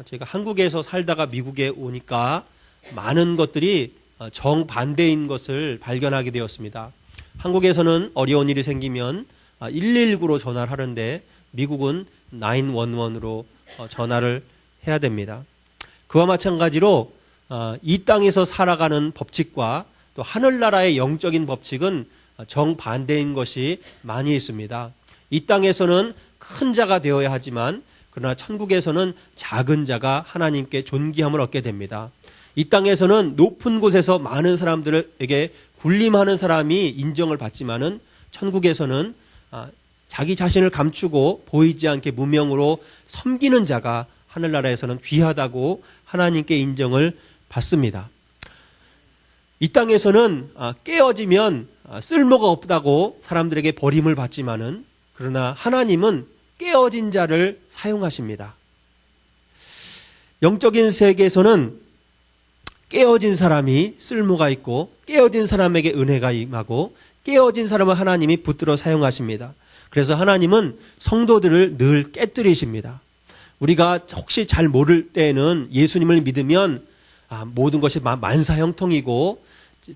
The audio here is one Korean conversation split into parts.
제가 한국에서 살다가 미국에 오니까 많은 것들이 정반대인 것을 발견하게 되었습니다. 한국에서는 어려운 일이 생기면 119로 전화를 하는데 미국은 911으로 전화를 해야 됩니다. 그와 마찬가지로 이 땅에서 살아가는 법칙과 또 하늘나라의 영적인 법칙은 정반대인 것이 많이 있습니다. 이 땅에서는 큰 자가 되어야 하지만 그러나 천국에서는 작은 자가 하나님께 존귀함을 얻게 됩니다. 이 땅에서는 높은 곳에서 많은 사람들에게 군림하는 사람이 인정을 받지만은 천국에서는 자기 자신을 감추고 보이지 않게 무명으로 섬기는 자가 하늘나라에서는 귀하다고 하나님께 인정을 받습니다. 이 땅에서는 깨어지면 쓸모가 없다고 사람들에게 버림을 받지만은 그러나 하나님은 깨어진 자를 사용하십니다. 영적인 세계에서는 깨어진 사람이 쓸모가 있고 깨어진 사람에게 은혜가 임하고 깨어진 사람을 하나님이 붙들어 사용하십니다. 그래서 하나님은 성도들을 늘 깨뜨리십니다. 우리가 혹시 잘 모를 때에는 예수님을 믿으면 모든 것이 만사형통이고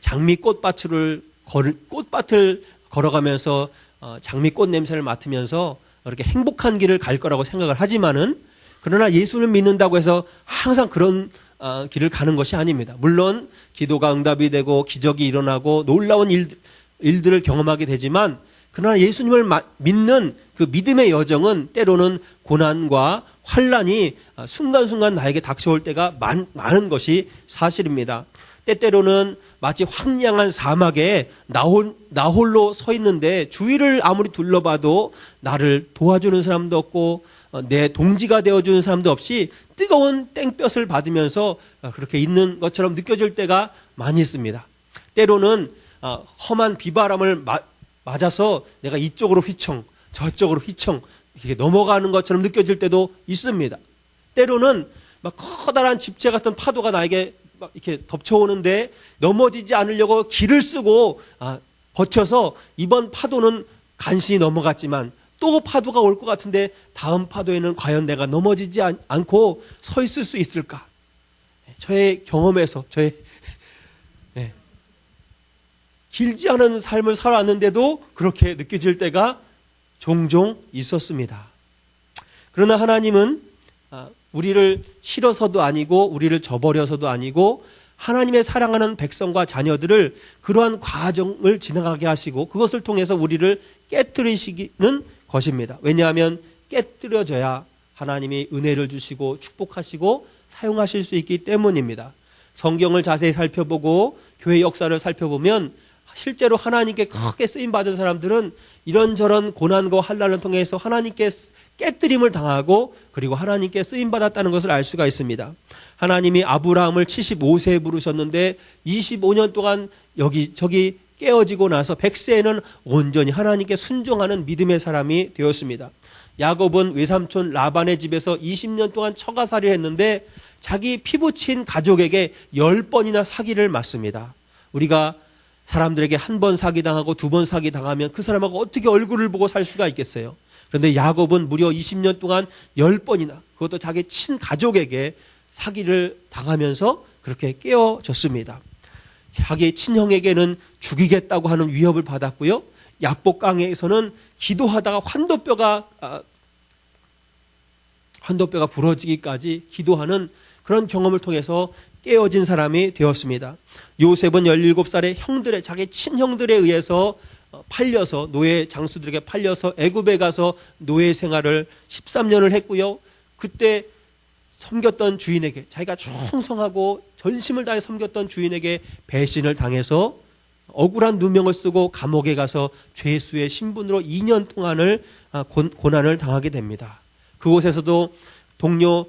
장미꽃밭을 걸어가면서 장미꽃 냄새를 맡으면서 이렇게 행복한 길을 갈 거라고 생각을 하지만은 그러나 예수를 믿는다고 해서 항상 그런 길을 가는 것이 아닙니다. 물론 기도가 응답이 되고 기적이 일어나고 놀라운 일들을 경험하게 되지만 그러나 예수님을 믿는 그 믿음의 여정은 때로는 고난과 환난이 순간순간 나에게 닥쳐올 때가 많은 것이 사실입니다. 때때로는 마치 황량한 사막에 나 홀로 서 있는데 주위를 아무리 둘러봐도 나를 도와주는 사람도 없고 내 동지가 되어주는 사람도 없이 뜨거운 땡볕을 받으면서 그렇게 있는 것처럼 느껴질 때가 많이 있습니다. 때로는 험한 비바람을 맞아서 내가 이쪽으로 휘청 저쪽으로 휘청 이렇게 넘어가는 것처럼 느껴질 때도 있습니다. 때로는 막 커다란 집체 같은 파도가 나에게 막 이렇게 덮쳐오는데 넘어지지 않으려고 기를 쓰고 버텨서 이번 파도는 간신히 넘어갔지만 또 파도가 올 것 같은데 다음 파도에는 과연 내가 넘어지지 않고 서 있을 수 있을까? 저의 경험에서 저의 길지 않은 삶을 살아왔는데도 그렇게 느껴질 때가 종종 있었습니다. 그러나 하나님은 우리를 싫어서도 아니고 우리를 저버려서도 아니고 하나님의 사랑하는 백성과 자녀들을 그러한 과정을 지나가게 하시고 그것을 통해서 우리를 깨뜨리시는 것입니다. 왜냐하면 깨뜨려져야 하나님이 은혜를 주시고 축복하시고 사용하실 수 있기 때문입니다. 성경을 자세히 살펴보고 교회 역사를 살펴보면 실제로 하나님께 크게 쓰임받은 사람들은 이런저런 고난과 환난을 통해서 하나님께 깨뜨림을 당하고 그리고 하나님께 쓰임받았다는 것을 알 수가 있습니다. 하나님이 아브라함을 75세에 부르셨는데 25년 동안 여기저기 깨어지고 나서 100세에는 온전히 하나님께 순종하는 믿음의 사람이 되었습니다. 야곱은 외삼촌 라반의 집에서 20년 동안 처가살이를 했는데 자기 피부친 가족에게 10번이나 사기를 맞습니다. 우리가 사람들에게 한 번 사기당하고 두 번 사기당하면 그 사람하고 어떻게 얼굴을 보고 살 수가 있겠어요? 그런데 야곱은 무려 20년 동안 10번이나 그것도 자기 친가족에게 사기를 당하면서 그렇게 깨어졌습니다. 자기 친형에게는 죽이겠다고 하는 위협을 받았고요. 야복강에서는 기도하다가 환도뼈가 부러지기까지 기도하는 그런 경험을 통해서 깨어진 사람이 되었습니다. 요셉은 17살의 자기 친형들에 의해서 팔려서 노예 장수들에게 팔려서 애굽에 가서 노예 생활을 13년을 했고요. 그때 섬겼던 주인에게 자기가 충성하고 전심을 다해 섬겼던 주인에게 배신을 당해서 억울한 누명을 쓰고 감옥에 가서 죄수의 신분으로 2년 동안을 고난을 당하게 됩니다. 그곳에서도 동료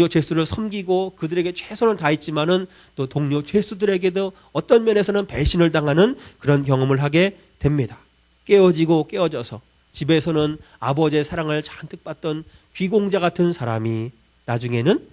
죄수를 섬기고 그들에게 최선을 다했지만은 또 동료 죄수들에게도 어떤 면에서는 배신을 당하는 그런 경험을 하게 됩니다. 깨어져서 집에서는 아버지의 사랑을 잔뜩 받던 귀공자 같은 사람이 나중에는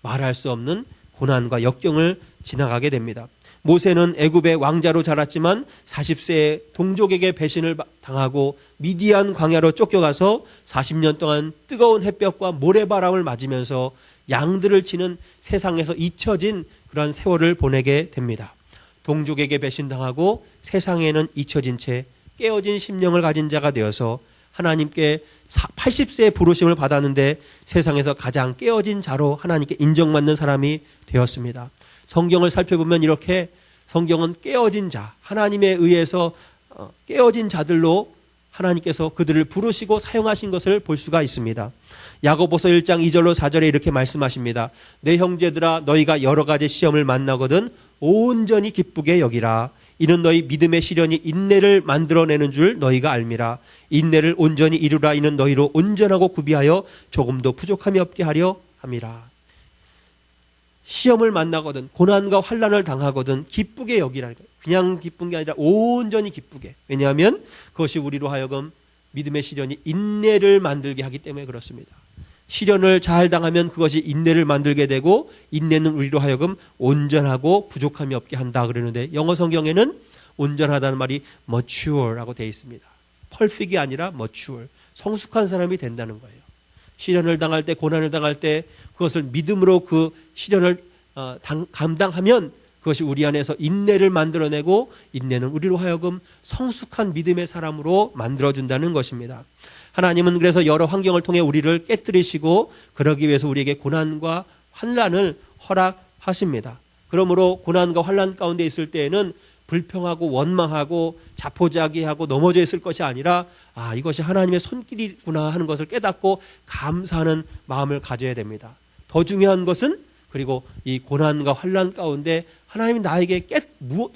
말할 수 없는 고난과 역경을 지나가게 됩니다. 모세는 애굽의 왕자로 자랐지만 40세에 동족에게 배신을 당하고 미디안 광야로 쫓겨가서 40년 동안 뜨거운 햇볕과 모래바람을 맞으면서 양들을 치는 세상에서 잊혀진 그런 세월을 보내게 됩니다. 동족에게 배신당하고 세상에는 잊혀진 채 깨어진 심령을 가진 자가 되어서 하나님께 80세의 부르심을 받았는데 세상에서 가장 깨어진 자로 하나님께 인정받는 사람이 되었습니다. 성경을 살펴보면 이렇게 성경은 깨어진 자, 하나님에 의해서 깨어진 자들로 하나님께서 그들을 부르시고 사용하신 것을 볼 수가 있습니다. 야고보서 1장 2절로 4절에 이렇게 말씀하십니다. 내 형제들아 너희가 여러 가지 시험을 만나거든 온전히 기쁘게 여기라. 이는 너희 믿음의 시련이 인내를 만들어내는 줄 너희가 알미라. 인내를 온전히 이루라. 이는 너희로 온전하고 구비하여 조금도 부족함이 없게 하려 함이라. 시험을 만나거든 고난과 환난을 당하거든 기쁘게 여기라. 그냥 기쁜 게 아니라 온전히 기쁘게. 왜냐하면 그것이 우리로 하여금 믿음의 시련이 인내를 만들게 하기 때문에 그렇습니다. 시련을 잘 당하면 그것이 인내를 만들게 되고 인내는 우리로 하여금 온전하고 부족함이 없게 한다 그러는데 영어 성경에는 온전하다는 말이 mature라고 되어 있습니다. perfect이 아니라 mature, 성숙한 사람이 된다는 거예요. 시련을 당할 때 고난을 당할 때 그것을 믿음으로 그 시련을 감당하면 그것이 우리 안에서 인내를 만들어내고 인내는 우리로 하여금 성숙한 믿음의 사람으로 만들어준다는 것입니다. 하나님은 그래서 여러 환경을 통해 우리를 깨뜨리시고 그러기 위해서 우리에게 고난과 환난을 허락하십니다. 그러므로 고난과 환난 가운데 있을 때에는 불평하고 원망하고 자포자기하고 넘어져 있을 것이 아니라 이것이 하나님의 손길이구나 하는 것을 깨닫고 감사하는 마음을 가져야 됩니다. 더 중요한 것은 그리고 이 고난과 환난 가운데 하나님이 나에게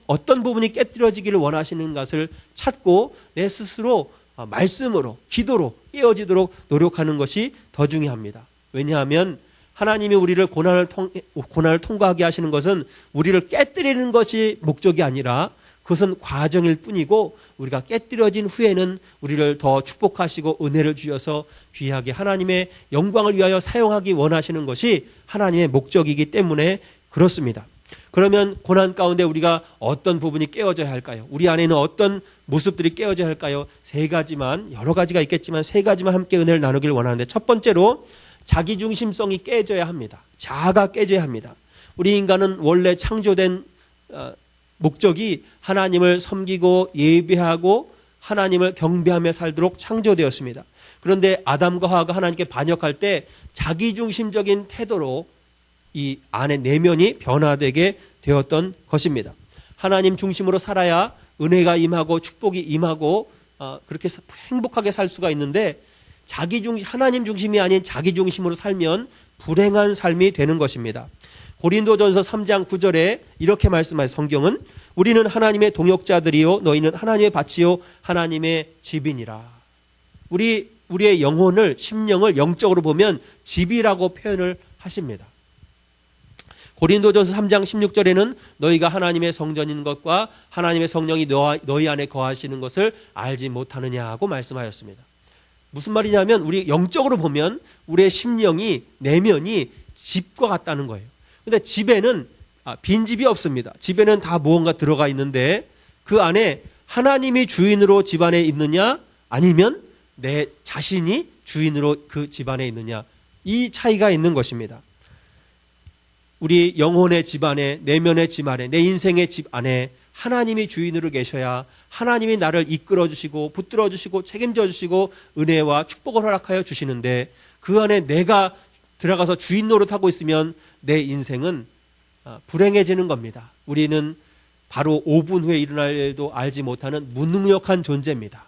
어떤 부분이 깨뜨려지기를 원하시는 것을 찾고 내 스스로 말씀으로 기도로 깨어지도록 노력하는 것이 더 중요합니다. 왜냐하면 하나님이 우리를 고난을 통과하게 하시는 것은 우리를 깨뜨리는 것이 목적이 아니라 그것은 과정일 뿐이고 우리가 깨뜨려진 후에는 우리를 더 축복하시고 은혜를 주셔서 귀하게 하나님의 영광을 위하여 사용하기 원하시는 것이 하나님의 목적이기 때문에 그렇습니다. 그러면 고난 가운데 우리가 어떤 부분이 깨어져야 할까요? 우리 안에는 어떤 모습들이 깨어져야 할까요? 세 가지만, 여러 가지가 있겠지만 세 가지만 함께 은혜를 나누길 원하는데 첫 번째로 자기중심성이 깨져야 합니다. 자아가 깨져야 합니다. 우리 인간은 원래 창조된 목적이 하나님을 섬기고 예배하고 하나님을 경배하며 살도록 창조되었습니다. 그런데 아담과 하와가 하나님께 반역할 때 자기중심적인 태도로 이 안의 내면이 변화되게 되었던 것입니다. 하나님 중심으로 살아야 은혜가 임하고 축복이 임하고 그렇게 행복하게 살 수가 있는데 하나님 중심이 아닌 자기 중심으로 살면 불행한 삶이 되는 것입니다. 고린도전서 3장 9절에 이렇게 말씀하신 성경은 우리는 하나님의 동역자들이요 너희는 하나님의 밭이요 하나님의 집이니라. 우리의 영혼을 심령을 영적으로 보면 집이라고 표현을 하십니다. 고린도전서 3장 16절에는 너희가 하나님의 성전인 것과 하나님의 성령이 너희 안에 거하시는 것을 알지 못하느냐고 말씀하였습니다. 무슨 말이냐면 우리 영적으로 보면 우리의 심령이 내면이 집과 같다는 거예요. 근데 집에는 빈집이 없습니다. 집에는 다 무언가 들어가 있는데 그 안에 하나님이 주인으로 집안에 있느냐 아니면 내 자신이 주인으로 그 집안에 있느냐 이 차이가 있는 것입니다. 우리 영혼의 집 안에 내면의 집 안에 내 인생의 집 안에 하나님이 주인으로 계셔야 하나님이 나를 이끌어 주시고 붙들어 주시고 책임져 주시고 은혜와 축복을 허락하여 주시는데 그 안에 내가 들어가서 주인 노릇하고 있으면 내 인생은 불행해지는 겁니다. 우리는 바로 5분 후에 일어날 일도 알지 못하는 무능력한 존재입니다.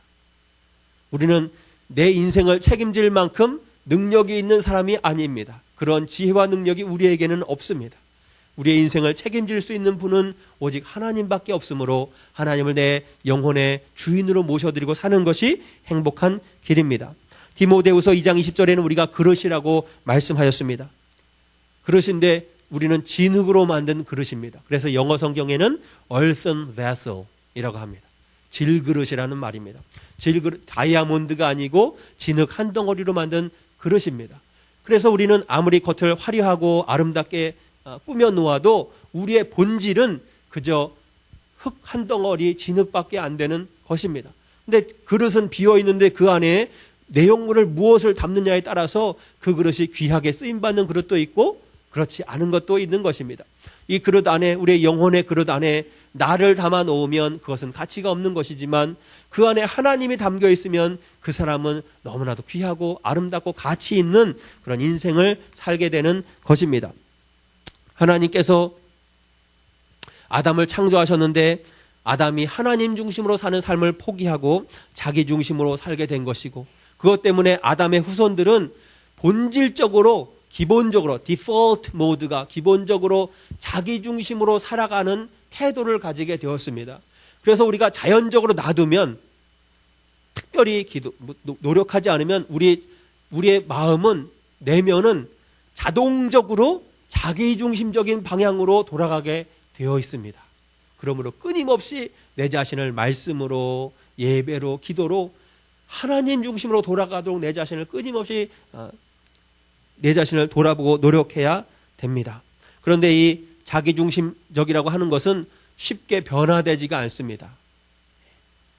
우리는 내 인생을 책임질 만큼 능력이 있는 사람이 아닙니다. 그런 지혜와 능력이 우리에게는 없습니다. 우리의 인생을 책임질 수 있는 분은 오직 하나님밖에 없으므로 하나님을 내 영혼의 주인으로 모셔드리고 사는 것이 행복한 길입니다. 디모데후서 2장 20절에는 우리가 그릇이라고 말씀하였습니다. 그릇인데 우리는 진흙으로 만든 그릇입니다. 그래서 영어 성경에는 earthen vessel이라고 합니다. 질그릇이라는 말입니다. 질그릇, 다이아몬드가 아니고 진흙 한 덩어리로 만든 그릇입니다. 그래서 우리는 아무리 겉을 화려하고 아름답게 꾸며 놓아도 우리의 본질은 그저 흙 한 덩어리 진흙밖에 안 되는 것입니다. 근데 그릇은 비어 있는데 그 안에 내용물을 무엇을 담느냐에 따라서 그 그릇이 귀하게 쓰임받는 그릇도 있고 그렇지 않은 것도 있는 것입니다. 이 그릇 안에, 우리의 영혼의 그릇 안에 나를 담아 놓으면 그것은 가치가 없는 것이지만 그 안에 하나님이 담겨 있으면 그 사람은 너무나도 귀하고 아름답고 가치 있는 그런 인생을 살게 되는 것입니다. 하나님께서 아담을 창조하셨는데 아담이 하나님 중심으로 사는 삶을 포기하고 자기 중심으로 살게 된 것이고, 그것 때문에 아담의 후손들은 본질적으로 기본적으로 디폴트 모드가 기본적으로 자기 중심으로 살아가는 태도를 가지게 되었습니다. 그래서 우리가 자연적으로 놔두면, 특별히 노력하지 않으면 우리의 마음은, 내면은 자동적으로 자기 중심적인 방향으로 돌아가게 되어 있습니다. 그러므로 끊임없이 내 자신을 말씀으로, 예배로, 기도로 하나님 중심으로 돌아가도록 내 자신을 끊임없이 내 자신을 돌아보고 노력해야 됩니다. 그런데 이 자기중심적이라고 하는 것은 쉽게 변화되지가 않습니다.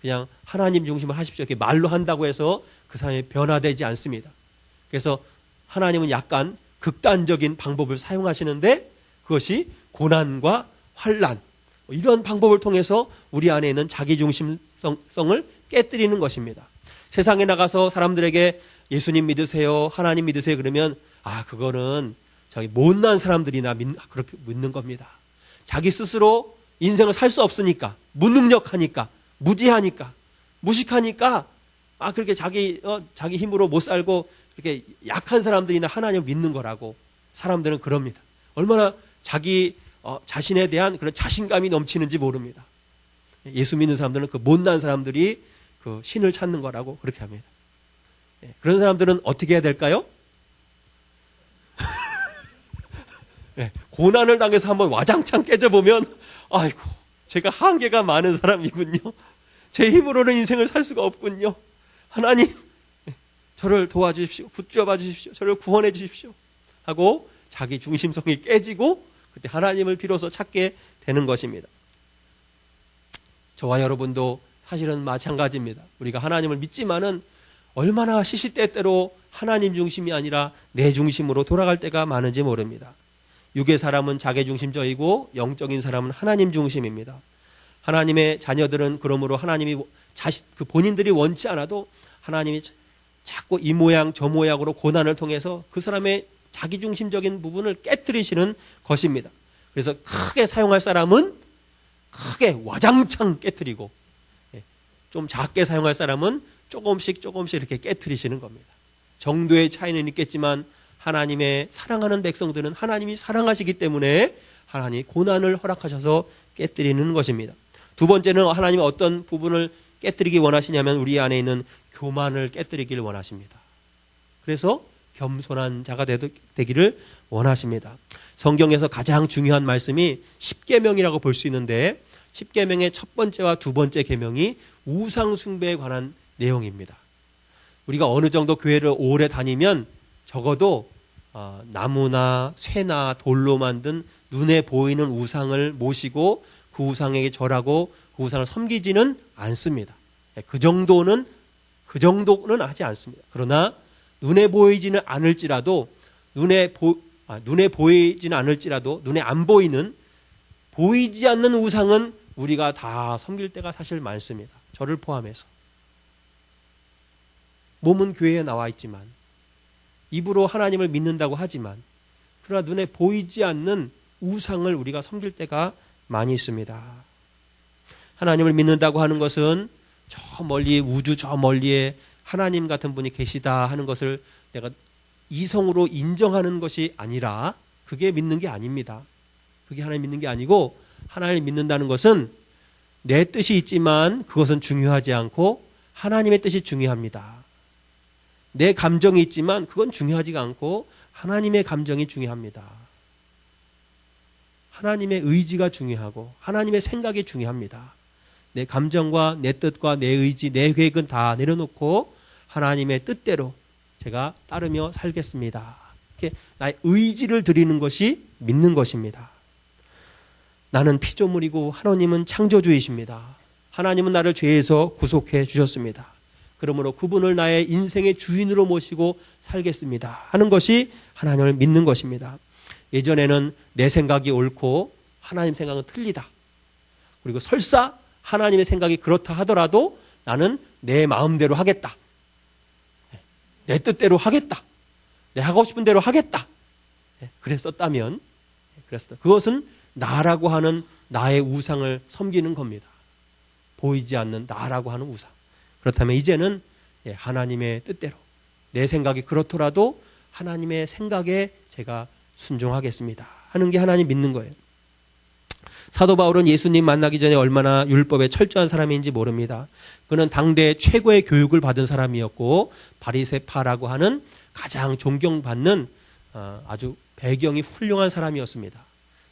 그냥 하나님 중심을 하십시오 이렇게 말로 한다고 해서 그 사람이 변화되지 않습니다. 그래서 하나님은 약간 극단적인 방법을 사용하시는데 그것이 고난과 환난, 이런 방법을 통해서 우리 안에 있는 자기중심성을 깨뜨리는 것입니다. 세상에 나가서 사람들에게 예수님 믿으세요, 하나님 믿으세요 그러면 그거는 저기 못난 사람들이나 그렇게 믿는 겁니다. 자기 스스로 인생을 살 수 없으니까, 무능력하니까, 무지하니까, 무식하니까 그렇게 자기 힘으로 못 살고 이렇게 약한 사람들이나 하나님을 믿는 거라고 사람들은 그럽니다. 얼마나 자기 자신에 대한 그런 자신감이 넘치는지 모릅니다. 예수 믿는 사람들은 그 못난 사람들이 그 신을 찾는 거라고 그렇게 합니다. 그런 사람들은 어떻게 해야 될까요? 고난을 당해서 한번 와장창 깨져보면 아이고 제가 한계가 많은 사람이군요. 제 힘으로는 인생을 살 수가 없군요. 하나님 저를 도와주십시오. 붙잡아 주십시오. 저를 구원해 주십시오. 하고 자기 중심성이 깨지고 그때 하나님을 비로소 찾게 되는 것입니다. 저와 여러분도 사실은 마찬가지입니다. 우리가 하나님을 믿지만은 얼마나 시시때때로 하나님 중심이 아니라 내 중심으로 돌아갈 때가 많은지 모릅니다. 육의 사람은 자기 중심적이고 영적인 사람은 하나님 중심입니다. 하나님의 자녀들은 그러므로 하나님이 그 본인들이 원치 않아도 하나님이 자꾸 이 모양 저 모양으로 고난을 통해서 그 사람의 자기 중심적인 부분을 깨뜨리시는 것입니다. 그래서 크게 사용할 사람은 크게 와장창 깨뜨리고 좀 작게 사용할 사람은 조금씩 이렇게 깨뜨리시는 겁니다. 정도의 차이는 있겠지만 하나님의 사랑하는 백성들은 하나님이 사랑하시기 때문에 하나님이 고난을 허락하셔서 깨뜨리는 것입니다. 두 번째는 하나님이 어떤 부분을 깨뜨리기 원하시냐면 우리 안에 있는 교만을 깨뜨리기를 원하십니다. 그래서 겸손한 자가 되기를 원하십니다. 성경에서 가장 중요한 말씀이 십계명이라고 볼 수 있는데 십계명의 첫 번째와 두 번째 계명이 우상 숭배에 관한 내용입니다. 우리가 어느 정도 교회를 오래 다니면 적어도 나무나 쇠나 돌로 만든 눈에 보이는 우상을 모시고 그 우상에게 절하고 그 우상을 섬기지는 않습니다. 그 정도는 하지 않습니다. 그러나 눈에 보이지는 않을지라도 눈에 안 보이는 보이지 않는 우상은 우리가 다 섬길 때가 사실 많습니다. 저를 포함해서. 몸은 교회에 나와 있지만 입으로 하나님을 믿는다고 하지만 그러나 눈에 보이지 않는 우상을 우리가 섬길 때가 많이 있습니다. 하나님을 믿는다고 하는 것은 저 멀리 우주 저 멀리에 하나님 같은 분이 계시다 하는 것을 내가 이성으로 인정하는 것이 아니라 그게 믿는 게 아닙니다. 그게 하나님 믿는 게 아니고 하나님을 믿는다는 것은 내 뜻이 있지만 그것은 중요하지 않고 하나님의 뜻이 중요합니다. 내 감정이 있지만 그건 중요하지가 않고 하나님의 감정이 중요합니다. 하나님의 의지가 중요하고 하나님의 생각이 중요합니다. 내 감정과 내 뜻과 내 의지, 내 계획은 다 내려놓고 하나님의 뜻대로 제가 따르며 살겠습니다. 이렇게 나의 의지를 드리는 것이 믿는 것입니다. 나는 피조물이고 하나님은 창조주이십니다. 하나님은 나를 죄에서 구속해 주셨습니다. 그러므로 그분을 나의 인생의 주인으로 모시고 살겠습니다 하는 것이 하나님을 믿는 것입니다. 예전에는 내 생각이 옳고 하나님 생각은 틀리다. 그리고 설사 하나님의 생각이 그렇다 하더라도 나는 내 마음대로 하겠다. 내 뜻대로 하겠다. 내 하고 싶은 대로 하겠다. 그랬었다면 그것은 나라고 하는 나의 우상을 섬기는 겁니다. 보이지 않는 나라고 하는 우상. 그렇다면 이제는 하나님의 뜻대로 내 생각이 그렇더라도 하나님의 생각에 제가 순종하겠습니다 하는 게 하나님 믿는 거예요. 사도 바울은 예수님 만나기 전에 얼마나 율법에 철저한 사람인지 모릅니다. 그는 당대 최고의 교육을 받은 사람이었고 바리새파라고 하는 가장 존경받는 아주 배경이 훌륭한 사람이었습니다.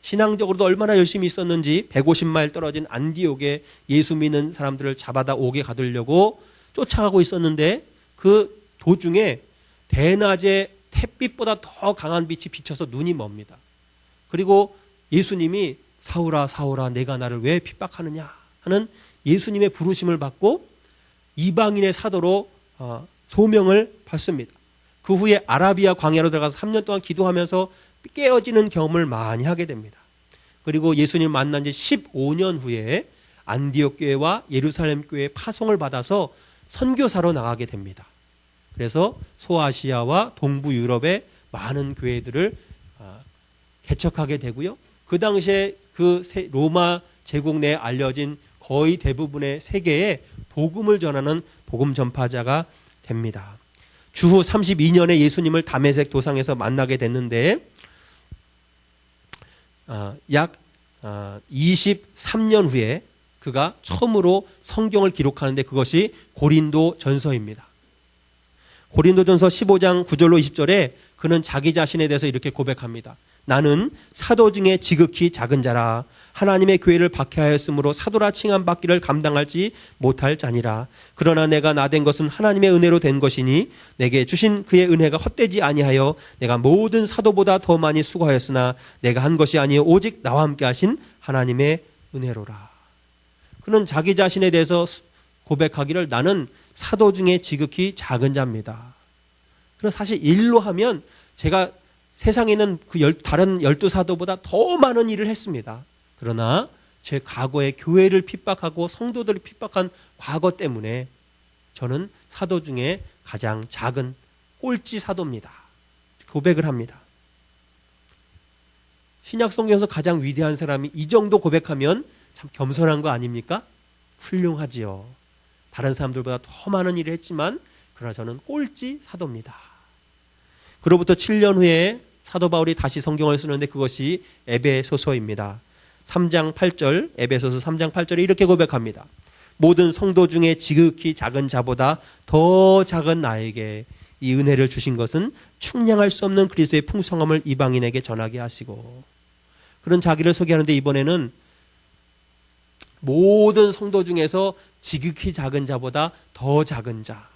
신앙적으로도 얼마나 열심히 있었는지 150마일 떨어진 안디옥에 예수 믿는 사람들을 잡아다 옥에 가두려고 쫓아가고 있었는데 그 도중에 대낮에 햇빛보다 더 강한 빛이 비쳐서 눈이 멉니다. 그리고 예수님이 사울아 사울아 내가 나를 왜 핍박하느냐 하는 예수님의 부르심을 받고 이방인의 사도로 소명을 받습니다. 그 후에 아라비아 광야로 들어가서 3년 동안 기도하면서 깨어지는 경험을 많이 하게 됩니다. 그리고 예수님 만난 지 15년 후에 안디옥 교회와 예루살렘 교회에 파송을 받아서 선교사로 나가게 됩니다. 그래서 소아시아와 동부 유럽의 많은 교회들을 개척하게 되고요. 그 당시에 그 로마 제국 내에 알려진 거의 대부분의 세계에 복음을 전하는 복음 전파자가 됩니다. 주후 32년에 예수님을 다메섹 도상에서 만나게 됐는데 약 23년 후에 그가 처음으로 성경을 기록하는데 그것이 고린도 전서입니다. 고린도 전서 15장 9절로 20절에 그는 자기 자신에 대해서 이렇게 고백합니다. 나는 사도 중에 지극히 작은 자라 하나님의 교회를 박해하였으므로 사도라 칭함받기를 감당하지 못할 자니라. 그러나 내가 나된 것은 하나님의 은혜로 된 것이니 내게 주신 그의 은혜가 헛되지 아니하여 내가 모든 사도보다 더 많이 수고하였으나 내가 한 것이 아니요 오직 나와 함께 하신 하나님의 은혜로라. 그는 자기 자신에 대해서 고백하기를 나는 사도 중에 지극히 작은 자입니다. 그럼 사실 일로 하면 제가 세상에 있는 다른 12사도보다 더 많은 일을 했습니다. 그러나 제 과거에 교회를 핍박하고 성도들을 핍박한 과거 때문에 저는 사도 중에 가장 작은 꼴찌 사도입니다. 고백을 합니다. 신약 성경에서 가장 위대한 사람이 이 정도 고백하면 참 겸손한 거 아닙니까? 훌륭하지요. 다른 사람들보다 더 많은 일을 했지만 그러나 저는 꼴찌 사도입니다. 그로부터 7년 후에 사도 바울이 다시 성경을 쓰는데 그것이 에베소서입니다. 3장 8절, 에베소서 3장 8절에 이렇게 고백합니다. 모든 성도 중에 지극히 작은 자보다 더 작은 나에게 이 은혜를 주신 것은 측량할 수 없는 그리스도의 풍성함을 이방인에게 전하게 하시고. 그런 자기를 소개하는데 이번에는 모든 성도 중에서 지극히 작은 자보다 더 작은 자.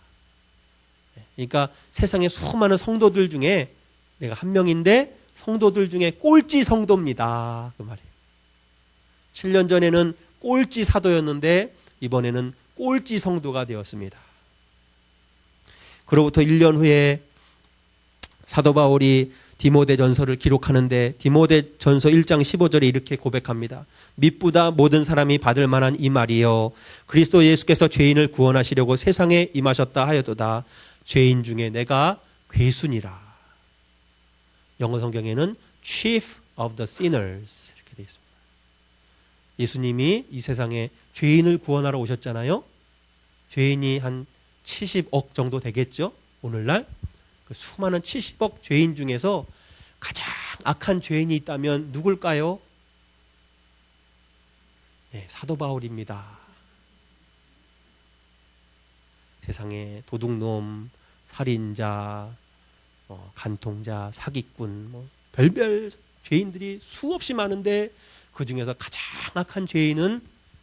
그러니까 세상의 수많은 성도들 중에 내가 한 명인데 성도들 중에 꼴찌 성도입니다. 그 말이에요. 7년 전에는 꼴찌 사도였는데 이번에는 꼴찌 성도가 되었습니다. 그로부터 1년 후에 사도 바울이 디모데 전서를 기록하는데 디모데 전서 1장 15절에 이렇게 고백합니다. mit보다 모든 사람이 받을 만한 이 말이요 그리스도 예수께서 죄인을 구원하시려고 세상에 임하셨다 하여도다 죄인 중에 내가 괴순이라. 영어 성경에는 chief of the sinners 이렇게 되어 있습니다. 예수님이 이 세상에 죄인을 구원하러 오셨잖아요. 죄인이 한 70억 정도 되겠죠. 오늘날 그 수많은 70억 죄인 중에서 가장 악한 죄인이 있다면 누굴까요? 네, 사도 바울입니다. 세상에 도둑놈, 살인자, 간통자, 사기꾼, 별별 죄인들이 수없이 많은데 그 중에서 가장 악한 죄인은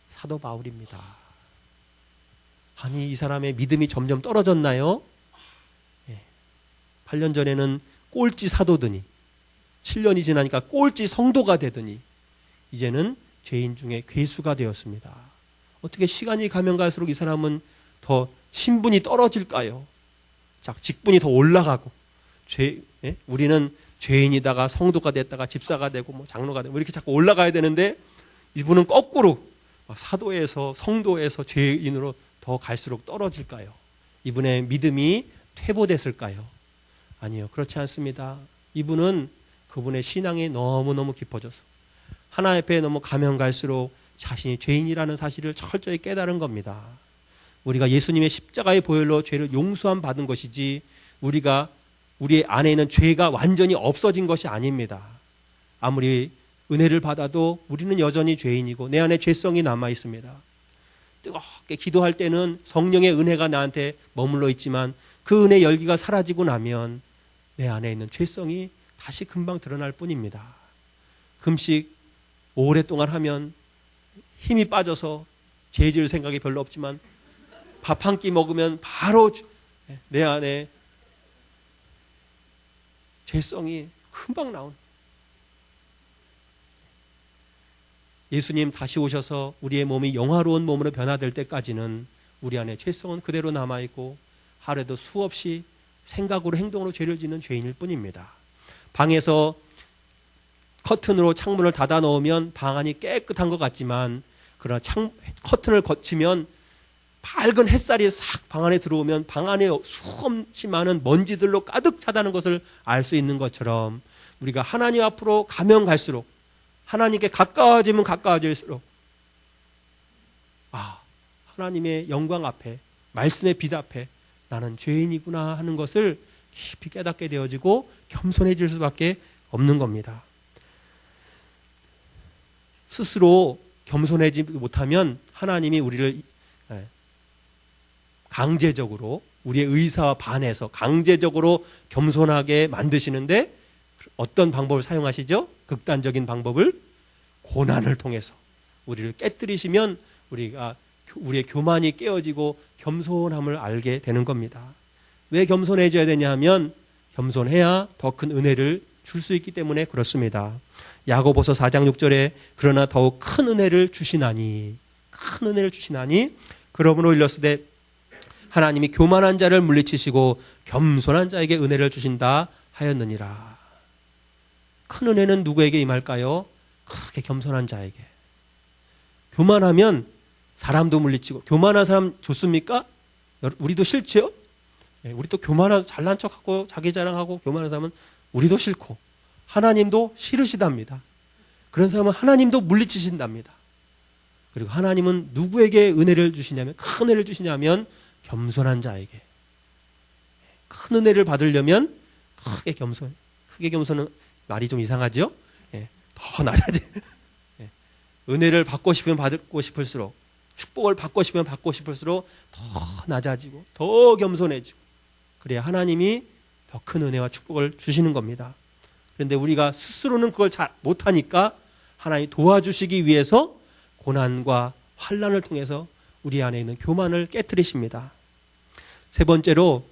사도 바울입니다. 아니 이 사람의 믿음이 점점 떨어졌나요? 8년 전에는 꼴찌 사도더니 7년이 지나니까 꼴찌 성도가 되더니 이제는 죄인 중에 괴수가 되었습니다. 어떻게 시간이 가면 갈수록 이 사람은 더 신분이 떨어질까요? 자, 직분이 더 올라가고, 우리는 죄인이다가 성도가 됐다가 집사가 되고 뭐 장로가 되고 이렇게 자꾸 올라가야 되는데, 이분은 거꾸로 사도에서 성도에서 죄인으로 더 갈수록 떨어질까요? 이분의 믿음이 퇴보됐을까요? 아니요, 그렇지 않습니다. 이분은 그분의 신앙이 너무너무 깊어져서 하나님 앞에 너무 가면 갈수록 자신이 죄인이라는 사실을 철저히 깨달은 겁니다. 우리가 예수님의 십자가의 보혈로 죄를 용서함 받은 것이지, 우리 안에 있는 죄가 완전히 없어진 것이 아닙니다. 아무리 은혜를 받아도 우리는 여전히 죄인이고 내 안에 죄성이 남아 있습니다. 뜨겁게 기도할 때는 성령의 은혜가 나한테 머물러 있지만 그 은혜 열기가 사라지고 나면 내 안에 있는 죄성이 다시 금방 드러날 뿐입니다. 금식 오랫동안 하면 힘이 빠져서 죄 지을 생각이 별로 없지만 밥 한 끼 먹으면 바로 내 안에 죄성이 금방 나오는. 예수님 다시 오셔서 우리의 몸이 영화로운 몸으로 변화될 때까지는 우리 안에 죄성은 그대로 남아있고 하루에도 수없이 생각으로 행동으로 죄를 짓는 죄인일 뿐입니다. 방에서 커튼으로 창문을 닫아 놓으면 방 안이 깨끗한 것 같지만, 그러나 커튼을 거치면 밝은 햇살이 싹 방 안에 들어오면 방 안에 수없이 많은 먼지들로 가득 차다는 것을 알 수 있는 것처럼, 우리가 하나님 앞으로 가면 갈수록, 하나님께 가까워지면 가까워질수록 하나님의 영광 앞에, 말씀의 빛 앞에 나는 죄인이구나 하는 것을 깊이 깨닫게 되어지고 겸손해질 수밖에 없는 겁니다. 스스로 겸손해지지 못하면 하나님이 우리를 강제적으로, 우리의 의사와 반해서 강제적으로 겸손하게 만드시는데, 어떤 방법을 사용하시죠? 극단적인 방법을, 고난을 통해서 우리를 깨뜨리시면 우리의 교만이 깨어지고 겸손함을 알게 되는 겁니다. 왜 겸손해져야 되냐 하면, 겸손해야 더 큰 은혜를 줄 수 있기 때문에 그렇습니다. 야고보서 4장 6절에 그러나 더욱 큰 은혜를 주시나니, 그러므로 일렀으되 하나님이 교만한 자를 물리치시고 겸손한 자에게 은혜를 주신다 하였느니라. 큰 은혜는 누구에게 임할까요? 크게 겸손한 자에게. 교만하면 사람도 물리치고, 교만한 사람 좋습니까? 우리도 싫죠? 우리도 교만해서 잘난 척하고 자기 자랑하고 교만한 사람은 우리도 싫고 하나님도 싫으시답니다. 그런 사람은 하나님도 물리치신답니다. 그리고 하나님은 누구에게 은혜를 주시냐면, 큰 은혜를 주시냐면 겸손한 자에게. 큰 은혜를 받으려면 크게 겸손은 말이 좀 이상하죠? 더 낮아지. 은혜를 받고 싶으면 받고 싶을수록, 축복을 받고 싶으면 받고 싶을수록 더 낮아지고 더 겸손해지고, 그래야 하나님이 더 큰 은혜와 축복을 주시는 겁니다. 그런데 우리가 스스로는 그걸 잘 못하니까 하나님이 도와주시기 위해서 고난과 환난을 통해서 우리 안에 있는 교만을 깨트리십니다. 세 번째로,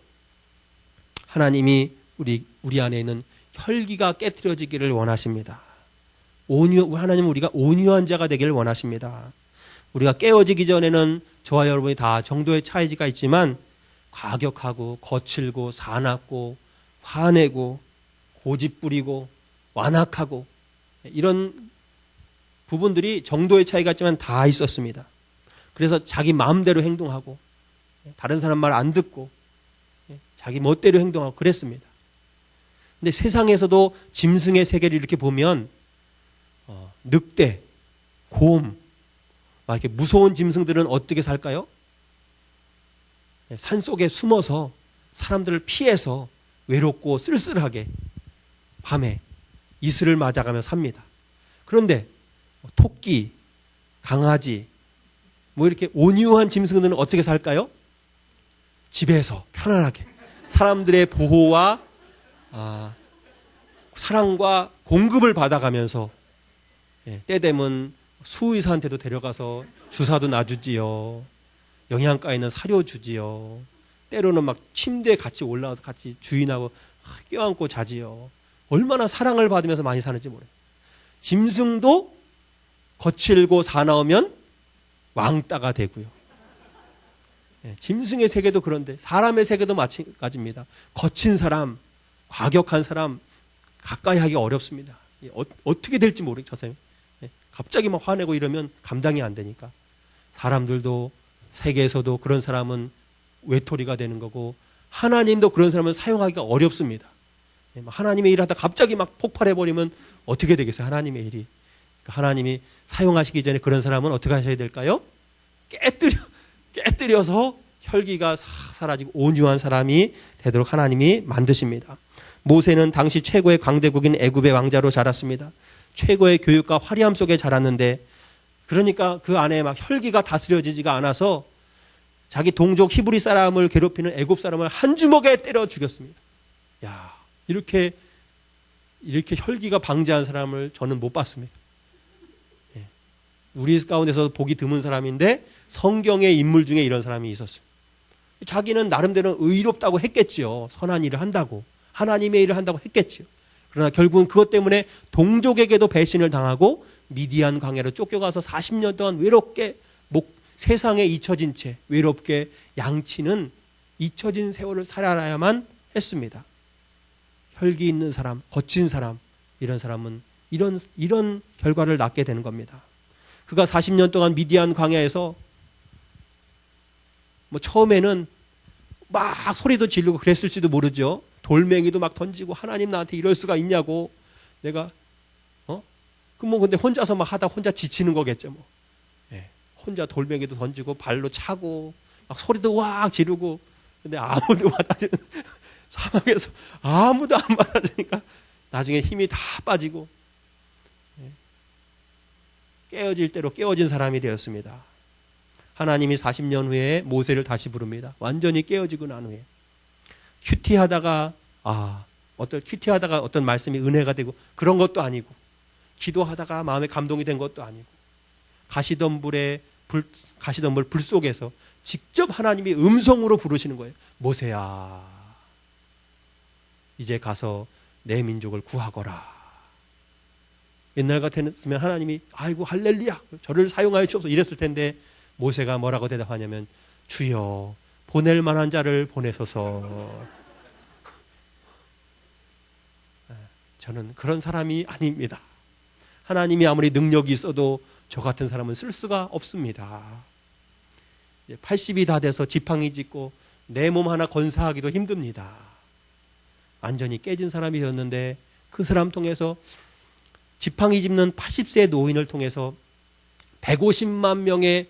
하나님이 우리 안에 있는 혈기가 깨트려지기를 원하십니다. 하나님은 우리가 온유한 자가 되기를 원하십니다. 우리가 깨어지기 전에는 저와 여러분이 다 정도의 차이가 있지만, 과격하고 거칠고 사납고 화내고 고집부리고 완악하고 이런 부분들이 정도의 차이가 있지만 다 있었습니다. 그래서 자기 마음대로 행동하고 다른 사람 말 안 듣고 자기 멋대로 행동하고 그랬습니다. 근데 세상에서도 짐승의 세계를 이렇게 보면 늑대, 곰, 막 이렇게 무서운 짐승들은 어떻게 살까요? 산속에 숨어서 사람들을 피해서 외롭고 쓸쓸하게 밤에 이슬을 맞아가며 삽니다. 그런데 토끼, 강아지, 이렇게 온유한 짐승들은 어떻게 살까요? 집에서 편안하게 사람들의 보호와 사랑과 공급을 받아가면서 때 되면 수의사한테도 데려가서 주사도 놔주지요. 영양가 있는 사료 주지요. 때로는 막 침대에 같이 올라와서 같이 주인하고 껴안고 자지요. 얼마나 사랑을 받으면서 많이 사는지 모르겠어요. 짐승도 거칠고 사나우면 왕따가 되고요. 짐승의 세계도 그런데 사람의 세계도 마찬가지입니다. 거친 사람, 과격한 사람 가까이 하기 어렵습니다. 어떻게 될지 모르겠죠. 갑자기 막 화내고 이러면 감당이 안 되니까. 사람들도 세계에서도 그런 사람은 외톨이가 되는 거고, 하나님도 그런 사람은 사용하기가 어렵습니다. 하나님의 일을 하다 갑자기 막 폭발해버리면 어떻게 되겠어요? 하나님의 일이. 하나님이 사용하시기 전에 그런 사람은 어떻게 하셔야 될까요? 깨뜨려서 혈기가 사라지고 온유한 사람이 되도록 하나님이 만드십니다. 모세는 당시 최고의 강대국인 애굽의 왕자로 자랐습니다. 최고의 교육과 화려함 속에 자랐는데, 그러니까 그 안에 막 혈기가 다스려지지가 않아서 자기 동족 히브리 사람을 괴롭히는 애굽 사람을 한 주먹에 때려 죽였습니다. 야, 이렇게 혈기가 방자한 사람을 저는 못 봤습니다. 우리 가운데서 보기 드문 사람인데 성경의 인물 중에 이런 사람이 있었어요. 자기는 나름대로 의롭다고 했겠지요. 선한 일을 한다고, 하나님의 일을 한다고 했겠지요. 그러나 결국은 그것 때문에 동족에게도 배신을 당하고 미디안 광야로 쫓겨가서 40년 동안 외롭게 세상에 잊혀진 채 외롭게 양치는 잊혀진 세월을 살아야만 했습니다. 혈기 있는 사람, 거친 사람, 이런 사람은 이런 결과를 낳게 되는 겁니다. 그가 40년 동안 미디안 광야에서 처음에는 막 소리도 지르고 그랬을지도 모르죠. 돌멩이도 막 던지고, 하나님 나한테 이럴 수가 있냐고, 내가 그럼 근데 혼자서 막 하다 혼자 지치는 거겠죠. 혼자 돌멩이도 던지고 발로 차고 막 소리도 와 지르고, 근데 아무도 받아주는 사막에서 아무도 안 받아주니까 나중에 힘이 다 빠지고 깨어질 대로 깨어진 사람이 되었습니다. 하나님이 40년 후에 모세를 다시 부릅니다. 완전히 깨어지고 난 후에. 큐티하다가 어떤 말씀이 은혜가 되고 그런 것도 아니고, 기도하다가 마음에 감동이 된 것도 아니고, 가시덤불 불 속에서 직접 하나님이 음성으로 부르시는 거예요. 모세야, 이제 가서 내 민족을 구하거라. 옛날 같았으면 하나님이 아이고 할렐루야 저를 사용하여 주옵소서 이랬을 텐데, 모세가 뭐라고 대답하냐면, 주여 보낼 만한 자를 보내소서. 저는 그런 사람이 아닙니다. 하나님이 아무리 능력이 있어도 저 같은 사람은 쓸 수가 없습니다. 80이 다 돼서 지팡이 짚고 내 몸 하나 건사하기도 힘듭니다. 완전히 깨진 사람이 되었는데, 그 사람 통해서 지팡이 짚는 80세 노인을 통해서 150만 명의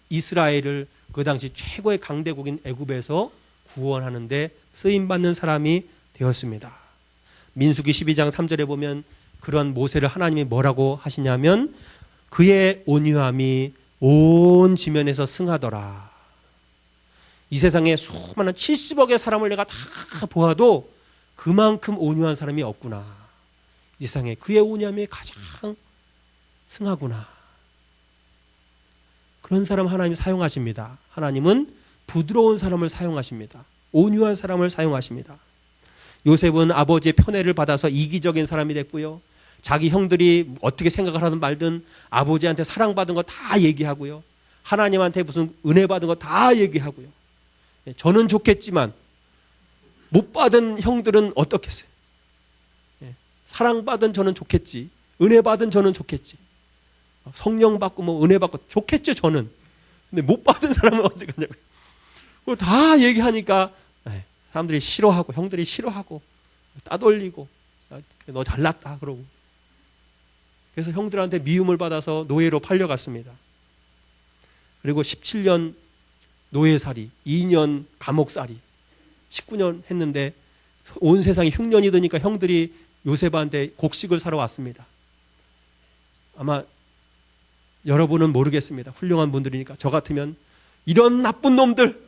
이스라엘을 그 당시 최고의 강대국인 애굽에서 구원하는데 쓰임받는 사람이 되었습니다. 민수기 12장 3절에 보면 그런 모세를 하나님이 뭐라고 하시냐면, 그의 온유함이 온 지면에서 승하더라. 이 세상에 수많은 70억의 사람을 내가 다 보아도 그만큼 온유한 사람이 없구나. 이 세상에 그의 온유함이 가장 승하구나. 그런 사람 하나님이 사용하십니다. 하나님은 부드러운 사람을 사용하십니다. 온유한 사람을 사용하십니다. 요셉은 아버지의 편애를 받아서 이기적인 사람이 됐고요. 자기 형들이 어떻게 생각을 하든 말든 아버지한테 사랑받은 거 다 얘기하고요. 하나님한테 무슨 은혜 받은 거 다 얘기하고요. 저는 좋겠지만 못 받은 형들은 어떻겠어요? 사랑받은 저는 좋겠지, 은혜 받은 저는 좋겠지, 성령 받고 은혜 받고 좋겠죠 저는. 근데 못 받은 사람은 어떻게 하냐고요. 그거 다 얘기하니까 사람들이 싫어하고, 형들이 싫어하고 따돌리고, 너 잘났다 그러고. 그래서 형들한테 미움을 받아서 노예로 팔려갔습니다. 그리고 17년 노예살이, 2년 감옥살이, 19년 했는데 온 세상이 흉년이 드니까 형들이 요셉한테 곡식을 사러 왔습니다. 아마 여러분은 모르겠습니다. 훌륭한 분들이니까. 저 같으면 이런 나쁜 놈들,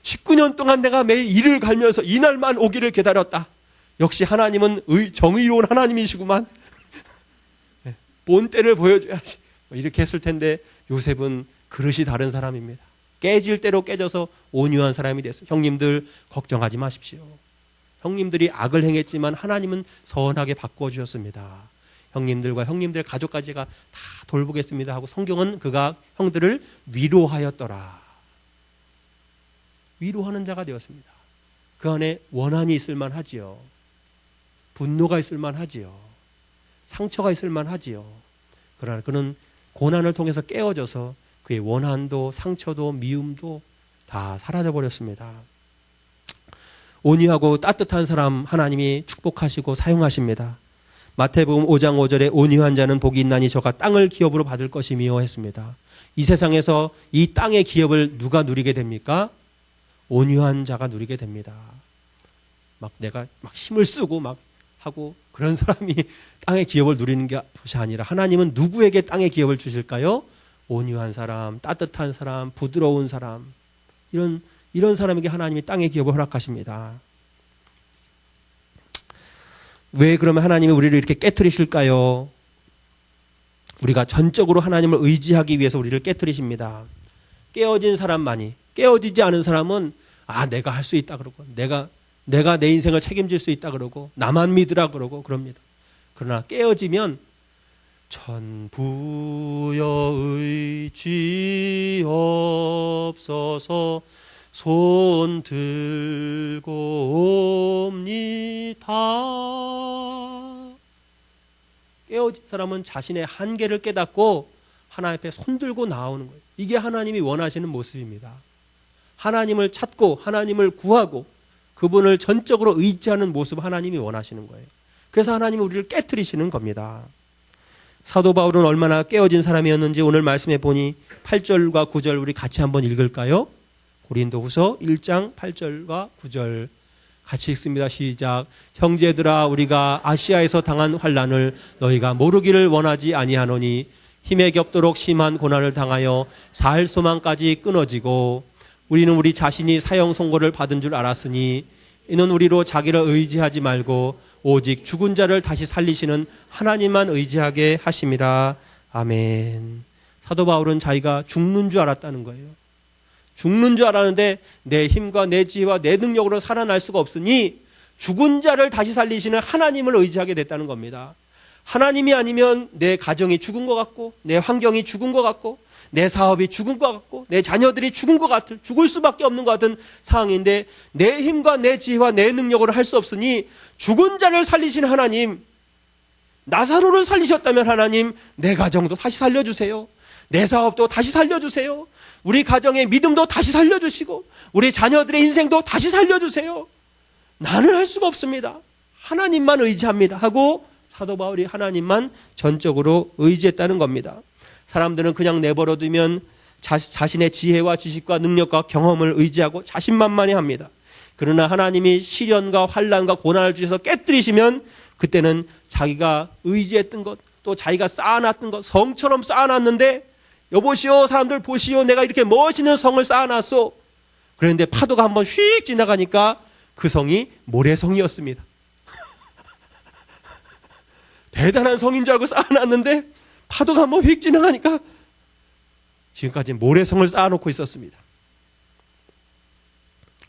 19년 동안 내가 매일 이를 갈면서 이날만 오기를 기다렸다. 역시 하나님은 정의로운 하나님이시구만. 본때를 보여줘야지. 이렇게 했을 텐데, 요셉은 그릇이 다른 사람입니다. 깨질 대로 깨져서 온유한 사람이 됐어요. 형님들 걱정하지 마십시오. 형님들이 악을 행했지만 하나님은 선하게 바꿔주셨습니다. 형님들과 형님들 가족까지가 다 돌보겠습니다 하고 성경은 그가 형들을 위로하였더라. 위로하는 자가 되었습니다. 그 안에 원한이 있을 만하지요. 분노가 있을 만하지요. 상처가 있을 만하지요. 그러나 그는 고난을 통해서 깨어져서 그의 원한도 상처도 미움도 다 사라져 버렸습니다. 온유하고 따뜻한 사람 하나님이 축복하시고 사용하십니다. 마태복음 5장 5절에 온유한 자는 복이 있나니 저가 땅을 기업으로 받을 것이며 했습니다. 이 세상에서 이 땅의 기업을 누가 누리게 됩니까? 온유한 자가 누리게 됩니다. 막 내가 막 힘을 쓰고 막 하고 그런 사람이 땅의 기업을 누리는 것이 아니라 하나님은 누구에게 땅의 기업을 주실까요? 온유한 사람, 따뜻한 사람, 부드러운 사람, 이런 사람에게 하나님이 땅의 기업을 허락하십니다. 왜 그러면 하나님이 우리를 이렇게 깨트리실까요? 우리가 전적으로 하나님을 의지하기 위해서 우리를 깨트리십니다. 깨어진 사람만이, 깨어지지 않은 사람은 내가 할 수 있다 그러고 내가 내 인생을 책임질 수 있다 그러고 나만 믿으라 그러고 그럽니다. 그러나 깨어지면 천부여 의지없어서 손 들고 옵니다. 깨어진 사람은 자신의 한계를 깨닫고 하나님 앞에 손 들고 나오는 거예요. 이게 하나님이 원하시는 모습입니다. 하나님을 찾고 하나님을 구하고 그분을 전적으로 의지하는 모습 하나님이 원하시는 거예요. 그래서 하나님이 우리를 깨트리시는 겁니다. 사도 바울은 얼마나 깨어진 사람이었는지 오늘 말씀해 보니 8절과 9절 우리 같이 한번 읽을까요? 고린도후서 1장 8절과 9절 같이 읽습니다. 시작. 형제들아 우리가 아시아에서 당한 환난을 너희가 모르기를 원하지 아니하노니 힘에 겹도록 심한 고난을 당하여 살 소망까지 끊어지고 우리는 우리 자신이 사형 선고를 받은 줄 알았으니 이는 우리로 자기를 의지하지 말고 오직 죽은 자를 다시 살리시는 하나님만 의지하게 하심이라. 아멘. 사도 바울은 자기가 죽는 줄 알았다는 거예요. 죽는 줄 알았는데 내 힘과 내 지혜와 내 능력으로 살아날 수가 없으니 죽은 자를 다시 살리시는 하나님을 의지하게 됐다는 겁니다. 하나님이 아니면 내 가정이 죽은 것 같고 내 환경이 죽은 것 같고 내 사업이 죽은 것 같고 내 자녀들이 죽은 것 같은 죽을 수밖에 없는 것 같은 상황인데 내 힘과 내 지혜와 내 능력으로 할 수 없으니 죽은 자를 살리신 하나님, 나사로를 살리셨다면 하나님 내 가정도 다시 살려주세요. 내 사업도 다시 살려주세요. 우리 가정의 믿음도 다시 살려주시고 우리 자녀들의 인생도 다시 살려주세요. 나는 할 수가 없습니다. 하나님만 의지합니다 하고 사도 바울이 하나님만 전적으로 의지했다는 겁니다. 사람들은 그냥 내버려두면 자신의 지혜와 지식과 능력과 경험을 의지하고 자신만만히 합니다. 그러나 하나님이 시련과 환난과 고난을 주셔서 깨뜨리시면 그때는 자기가 의지했던 것, 또 자기가 쌓아놨던 것, 성처럼 쌓아놨는데 여보시오 사람들 보시오 내가 이렇게 멋있는 성을 쌓아놨어. 그런데 파도가 한번 휙 지나가니까 그 성이 모래성이었습니다. 대단한 성인 줄 알고 쌓아놨는데 파도가 한번 휙 지나가니까 지금까지 모래성을 쌓아놓고 있었습니다.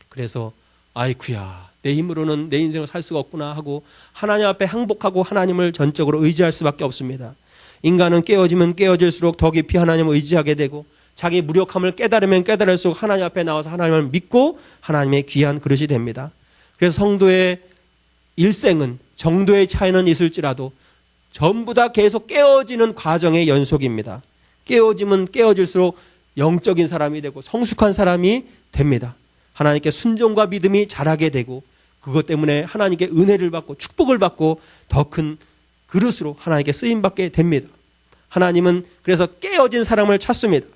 그래서 아이쿠야 내 힘으로는 내 인생을 살 수가 없구나 하고 하나님 앞에 항복하고 하나님을 전적으로 의지할 수밖에 없습니다. 인간은 깨어지면 깨어질수록 더 깊이 하나님을 의지하게 되고 자기 무력함을 깨달으면 깨달을수록 하나님 앞에 나와서 하나님을 믿고 하나님의 귀한 그릇이 됩니다. 그래서 성도의 일생은 정도의 차이는 있을지라도 전부 다 계속 깨어지는 과정의 연속입니다. 깨어지면 깨어질수록 영적인 사람이 되고 성숙한 사람이 됩니다. 하나님께 순종과 믿음이 자라게 되고 그것 때문에 하나님께 은혜를 받고 축복을 받고 더 큰 그릇으로 하나님께 쓰임받게 됩니다. 하나님은 그래서 깨어진 사람을 찾습니다.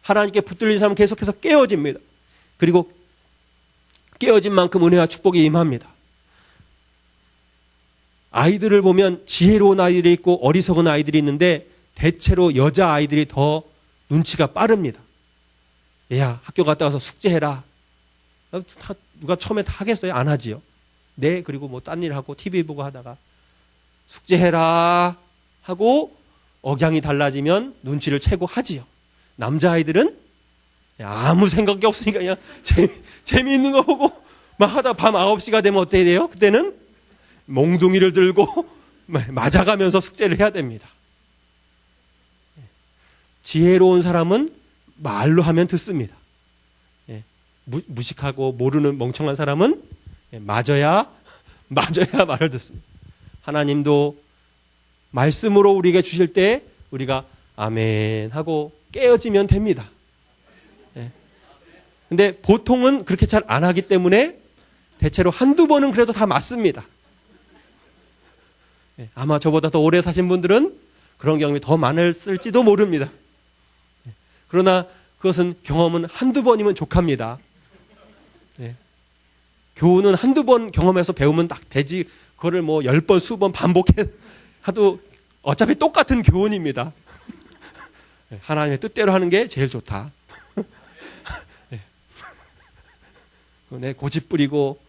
하나님께 붙들린 사람은 계속해서 깨어집니다. 그리고 깨어진 만큼 은혜와 축복이 임합니다. 아이들을 보면 지혜로운 아이들이 있고 어리석은 아이들이 있는데 대체로 여자아이들이 더 눈치가 빠릅니다. 얘야 학교 갔다 와서 숙제해라. 누가 처음에 다 하겠어요? 안 하지요. 네, 그리고 뭐 딴 일 하고 TV 보고 하다가 숙제해라 하고 억양이 달라지면 눈치를 채고 하지요. 남자아이들은 아무 생각이 없으니까 그냥 재미있는 거 보고 막 하다 밤 9시가 되면 어떻게 돼요? 그때는 몽둥이를 들고 맞아가면서 숙제를 해야 됩니다. 지혜로운 사람은 말로 하면 듣습니다. 무식하고 모르는 멍청한 사람은 맞아야 말을 듣습니다. 하나님도 말씀으로 우리에게 주실 때 우리가 아멘 하고 깨어지면 됩니다. 근데 보통은 그렇게 잘 안 하기 때문에 대체로 한두 번은 그래도 다 맞습니다. 아마 저보다 더 오래 사신 분들은 그런 경험이 더 많을지도 모릅니다. 그러나 그것은 경험은 한두 번이면 족합니다. 교훈은 한두 번 경험해서 배우면 딱 되지, 그거를 뭐 10번, 수번 반복해 하도 어차피 똑같은 교훈입니다. 하나님의 뜻대로 하는 게 제일 좋다. 내 고집 부리고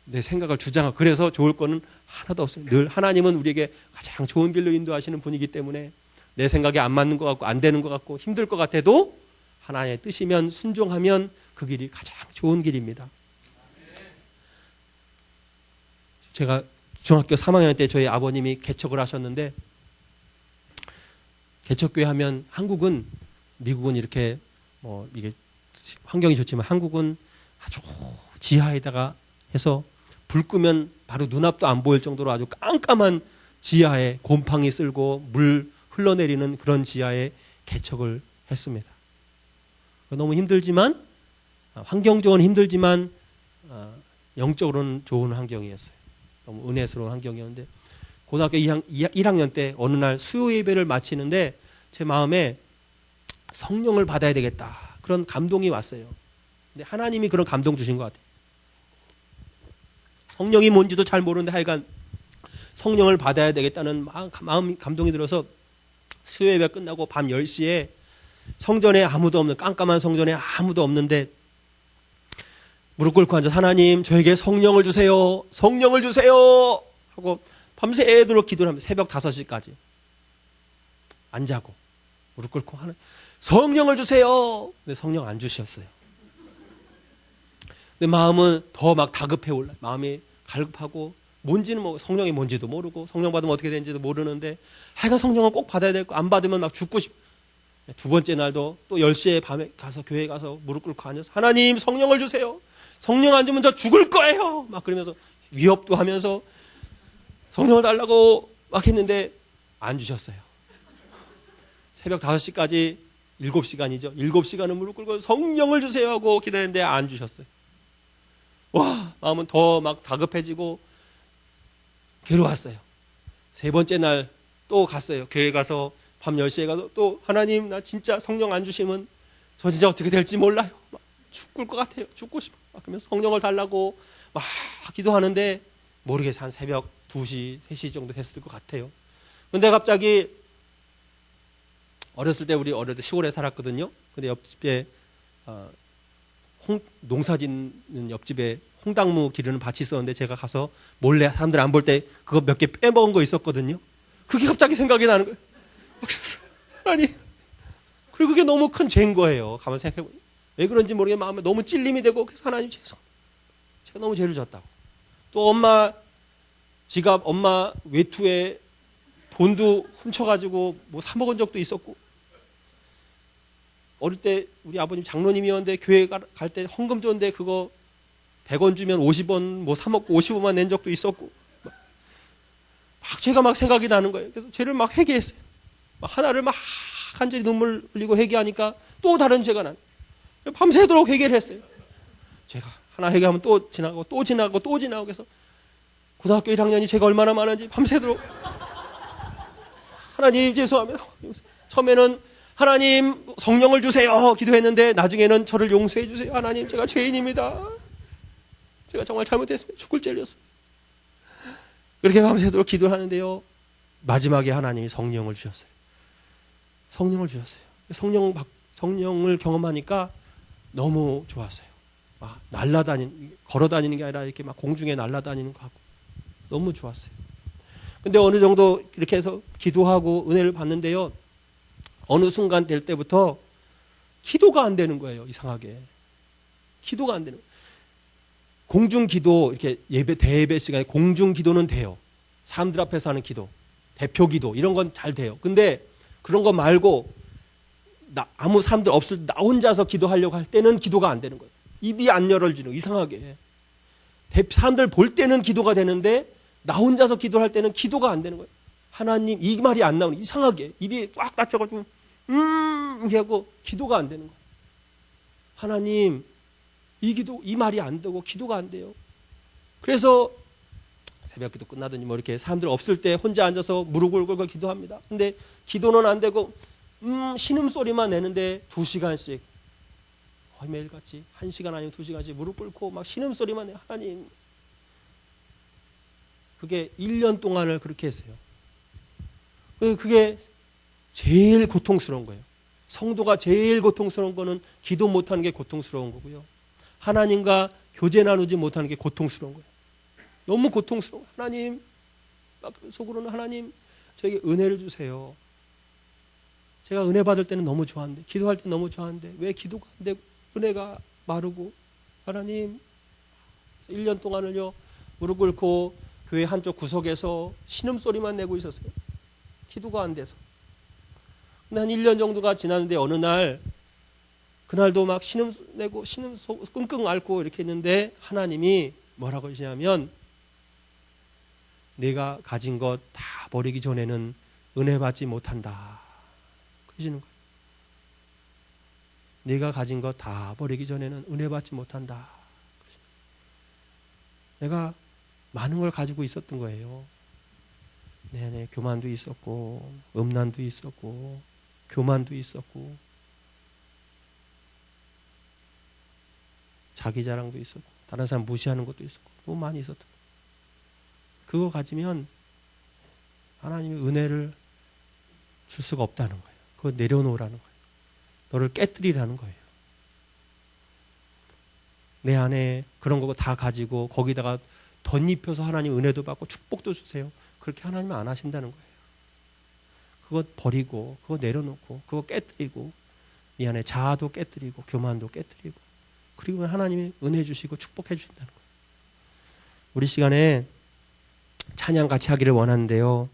내 생각을 주장하고 그래서 좋을 거는 하나도 없어요. 늘 하나님은 우리에게 가장 좋은 길로 인도하시는 분이기 때문에 내 생각에 안 맞는 것 같고 안 되는 것 같고 힘들 것 같아도 하나님의 뜻이면 순종하면 그 길이 가장 좋은 길입니다. 제가 중학교 3학년 때 저희 아버님이 개척을 하셨는데, 개척교회 하면 한국은, 미국은 이렇게 이게 환경이 좋지만 한국은 아주 지하에다가 해서 불 끄면 바로 눈앞도 안 보일 정도로 아주 깜깜한 지하에 곰팡이 쓸고 물 흘러내리는 그런 지하에 개척을 했습니다. 너무 힘들지만, 환경적으로는 힘들지만 영적으로는 좋은 환경이었어요. 너무 은혜스러운 환경이었는데, 고등학교 1학년 때 어느 날 수요 예배를 마치는데 제 마음에 성령을 받아야 되겠다, 그런 감동이 왔어요. 근데 하나님이 그런 감동 주신 것 같아요. 성령이 뭔지도 잘 모르는데 하여간 성령을 받아야 되겠다는 마음 감동이 들어서 수요 예배 끝나고 밤 10시에 성전에 아무도 없는, 깜깜한 성전에 아무도 없는데 무릎 꿇고 앉아 하나님 저에게 성령을 주세요, 성령을 주세요 하고 밤새도록 기도를 하면서 새벽 5시까지 안 자고 무릎 꿇고 하는, 성령을 주세요. 근데 성령 안 주셨어요. 근데 마음은 더 막 다급해 올라요. 마음이 갈급하고, 뭔지는 뭐 성령이 뭔지도 모르고 성령 받으면 어떻게 되는지도 모르는데 하여간 성령은 꼭 받아야 되고 안 받으면 막 죽고 싶. 두 번째 날도 또 10시에 밤에 가서 교회에 가서 무릎 꿇고 앉아서 하나님 성령을 주세요, 성령 안 주면 저 죽을 거예요 막 그러면서 위협도 하면서 성령을 달라고 막 했는데 안 주셨어요. 새벽 5시까지 7시간이죠. 7시간은 무릎 꿇고 성령을 주세요 하고 기다렸는데 안 주셨어요. 와, 마음은 더 막 다급해지고 괴로웠어요. 세 번째 날 또 갔어요. 교회 가서 밤 10시에 가서 또 하나님 나 진짜 성령 안 주시면 저 진짜 어떻게 될지 몰라요. 막 죽을 것 같아요. 죽고 싶어. 막 그러면서 성령을 달라고 막 기도하는데 모르겠어요. 한 새벽 2시, 3시 정도 됐을 것 같아요. 근데 갑자기 어렸을 때 우리 어릴 때 시골에 살았거든요. 근데 옆집에 농사 짓는 옆집에 홍당무 기르는 밭이 있었는데 제가 가서 몰래 사람들 안 볼 때 그거 몇 개 빼먹은 거 있었거든요. 그게 갑자기 생각이 나는 거예요. 아니, 그리고 그게 너무 큰 죄인 거예요. 가만 생각해보니 왜 그런지 모르게 마음에 너무 찔림이 되고, 그래서 하나님 죄송, 제가 너무 죄를 졌다고. 또 엄마 지갑, 엄마 외투에 돈도 훔쳐가지고 뭐 사 먹은 적도 있었고, 어릴 때 우리 아버님 장로님이었는데 교회 갈 때 헌금 줬는데 그거 100원 주면 50원 뭐 사 먹고 55만 낸 적도 있었고, 막 제가 막 생각이 나는 거예요. 그래서 죄를 막 회개했어요. 막 하나를 막 간절히 눈물 흘리고 회개하니까 또 다른 죄가 나는 거예요. 밤새도록 회개를 했어요. 제가 하나 회개하면 또 지나고 또 지나고 또 지나고, 그래서 고등학교 1학년이 죄가 얼마나 많은지 밤새도록 하나님 죄송합니다. 처음에는 하나님 성령을 주세요 기도했는데 나중에는 저를 용서해 주세요. 하나님 제가 죄인입니다. 제가 정말 잘못했습니다. 죽을 죄였어요. 그렇게 밤새도록 기도를 하는데요, 마지막에 하나님이 성령을 주셨어요. 성령을 주셨어요. 성령을 경험하니까 너무 좋았어요. 막 걸어다니는 게 아니라 이렇게 막 공중에 날아다니는 것 같고 너무 좋았어요. 근데 어느 정도 이렇게 해서 기도하고 은혜를 받는데요, 어느 순간 될 때부터 기도가 안 되는 거예요. 이상하게 기도가 안 되는 거예요. 공중 기도, 이렇게 예배 대예배 시간에 공중 기도는 돼요. 사람들 앞에서 하는 기도, 대표 기도 이런 건 잘 돼요. 근데 그런 거 말고 아무 사람들 없을 때 나 혼자서 기도하려고 할 때는 기도가 안 되는 거예요. 입이 안 열어지는 거예요. 이상하게. 사람들 볼 때는 기도가 되는데 나 혼자서 기도할 때는 기도가 안 되는 거예요. 하나님, 이 말이 안 나오는, 이상하게 입이 꽉 닫혀가지고 하고 기도가 안 되는 거예요. 하나님, 이 말이 안 되고 기도가 안 돼요. 그래서 새벽기도 끝나더니 뭐 이렇게 사람들 없을 때 혼자 앉아서 무릎을 꿇고 기도합니다. 근데 기도는 안 되고 신음소리만 내는데 2시간씩 거의 매일같이 1시간 아니면 2시간씩 무릎 꿇고 막 신음소리만 내요. 하나님. 그게 1년 동안을 그렇게 했어요. 그게 제일 고통스러운 거예요. 성도가 제일 고통스러운 거는 기도 못하는 게 고통스러운 거고요. 하나님과 교제 나누지 못하는 게 고통스러운 거예요. 너무 고통스러워. 하나님, 속으로는 하나님, 저에게 은혜를 주세요. 제가 은혜 받을 때는 너무 좋아하는데, 기도할 때 너무 좋아하는데, 왜 기도가 안 되고, 은혜가 마르고, 하나님, 1년 동안을요, 무릎 꿇고 교회 한쪽 구석에서 신음소리만 내고 있었어요. 기도가 안 돼서. 근데 한 1년 정도가 지났는데, 어느 날, 그날도 막 신음 내고, 끙끙 앓고 이렇게 했는데, 하나님이 뭐라고 하시냐면, 내가 가진 것 다 버리기 전에는 은혜 받지 못한다. 그러시는 거예요. 내가 가진 것 다 버리기 전에는 은혜 받지 못한다. 내가 많은 걸 가지고 있었던 거예요. 네네, 교만도 있었고, 음란도 있었고, 교만도 있었고, 자기 자랑도 있었고, 다른 사람 무시하는 것도 있었고, 너무 많이 있었던 거예요. 그거 가지면 하나님의 은혜를 줄 수가 없다는 거예요. 그거 내려놓으라는 거예요. 너를 깨뜨리라는 거예요. 내 안에 그런 거 다 가지고 거기다가 덧입혀서 하나님 은혜도 받고 축복도 주세요. 그렇게 하나님은 안 하신다는 거예요. 그거 버리고, 그거 내려놓고, 그거 깨뜨리고, 이 안에 자아도 깨뜨리고, 교만도 깨뜨리고, 그리고 하나님이 은혜 주시고 축복해 주신다는 거예요. 우리 시간에 찬양 같이 하기를 원하는데요.